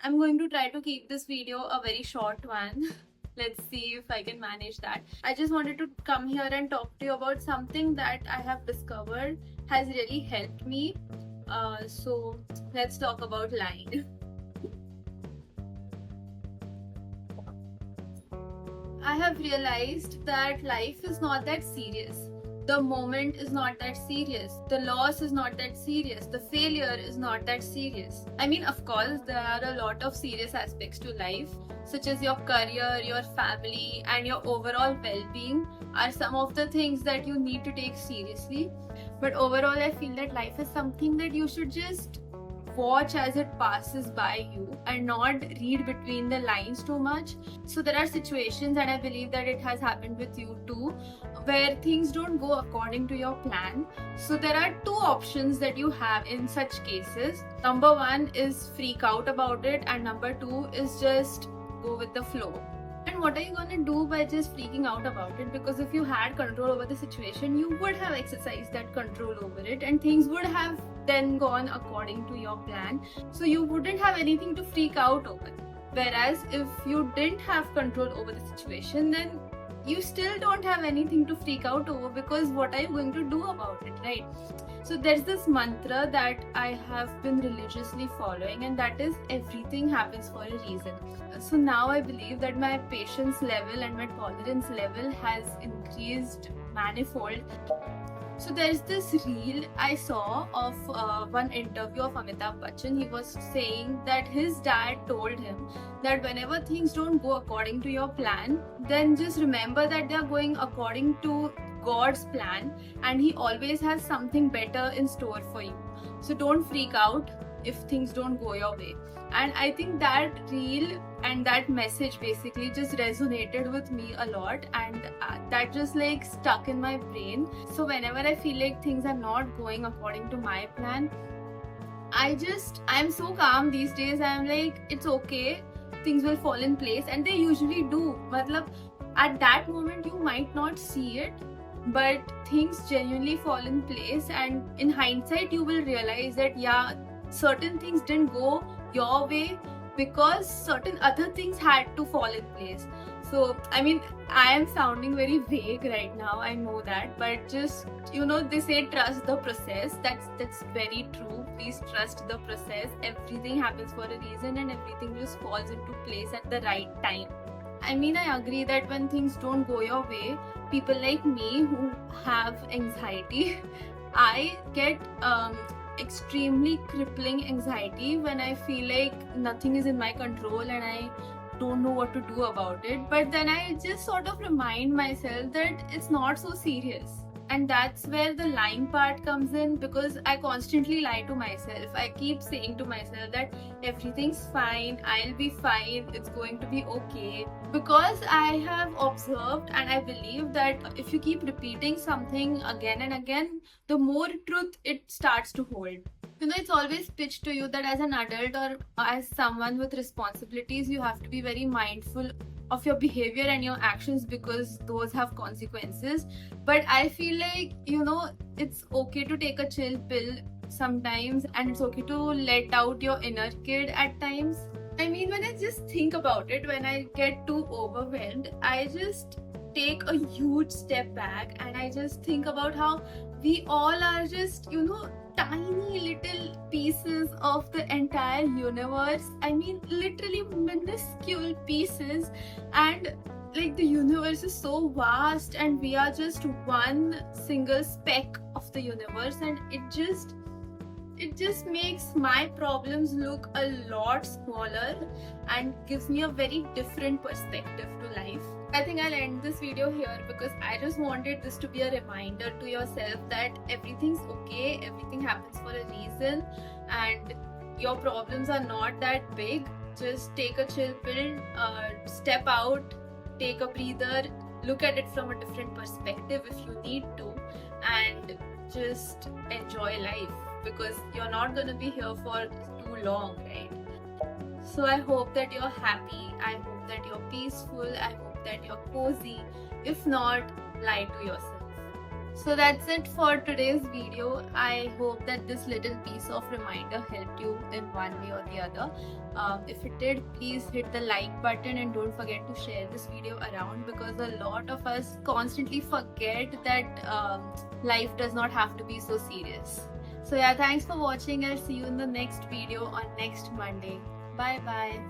I'm going to try to keep this video a very short one. Let's see if I can manage that. I just wanted to come here and talk to you about something that I have discovered has really helped me. So let's talk about lying. I have realized that life is not that serious. The moment is not that serious. The loss is not that serious. The failure is not that serious. I mean, of course, there are a lot of serious aspects to life, such as your career, your family, and your overall well being, are some of the things that you need to take seriously. But overall, I feel that life is something that you should just watch as it passes by you and not read between the lines too much. So there are situations, and I believe that it has happened with you too, where things don't go according to your plan. So there are two options that you have in such cases. Number one is freak out about it, and number two is just go with the flow. And what are you going to do by just freaking out about it? Because if you had control over the situation, you would have exercised that control over it, and things would have then gone according to your plan. So you wouldn't have anything to freak out over. Whereas if you didn't have control over the situation, then you still don't have anything to freak out over, because what are you going to do about it, right? So there's this mantra that I have been religiously following, and that is everything happens for a reason. So now I believe that my patience level and my tolerance level has increased manifold. So there's this reel I saw of one interview of Amitabh Bachchan. He was saying that his dad told him that whenever things don't go according to your plan, then just remember that they are going according to God's plan, and He always has something better in store for you. So don't freak out if things don't go your way. And I think that reel and that message basically just resonated with me a lot, and that just like stuck in my brain. So whenever I feel like things are not going according to my plan, I'm so calm these days. I'm like, it's okay, things will fall in place, and they usually do. Matlab, at that moment you might not see it, but things genuinely fall in place, and in hindsight you will realize that yeah, certain things didn't go your way because certain other things had to fall in place. So I mean, I am sounding very vague right now, I know that, but just, they say trust the process. That's very true. Please trust the process. Everything happens for a reason, and everything just falls into place at the right time. I mean, I agree that when things don't go your way, people like me who have anxiety, I get extremely crippling anxiety when I feel like nothing is in my control and I don't know what to do about it. But then I just sort of remind myself that it's not so serious. And that's where the lying part comes in, because I constantly lie to myself. I keep saying to myself that everything's fine, I'll be fine, it's going to be okay. Because I have observed and I believe that if you keep repeating something again and again, the more truth it starts to hold. It's always pitched to you that as an adult or as someone with responsibilities, you have to be very mindful of your behavior and your actions because those have consequences. But I feel like, it's okay to take a chill pill sometimes, and it's okay to let out your inner kid at times. I mean, when I just think about it, when I get too overwhelmed, I just take a huge step back and I just think about how we all are just, tiny little pieces of the entire universe. I mean, literally minuscule pieces, and like the universe is so vast and we are just one single speck of the universe, and it just makes my problems look a lot smaller and gives me a very different perspective to life. I think I'll end this video here because I just wanted this to be a reminder to yourself that everything's okay, everything happens for a reason, and your problems are not that big. Just take a chill pill, step out, take a breather, look at it from a different perspective if you need to, and just enjoy life, because you're not going to be here for too long, right? So I hope that you're happy, I hope that you're peaceful, I hope that you're cozy. If not, lie to yourself. So that's it for today's video. I hope that this little piece of reminder helped you in one way or the other. If it did, please hit the like button and don't forget to share this video around, because a lot of us constantly forget that life does not have to be so serious. So yeah, thanks for watching. I'll see you in the next video on next Monday. Bye bye.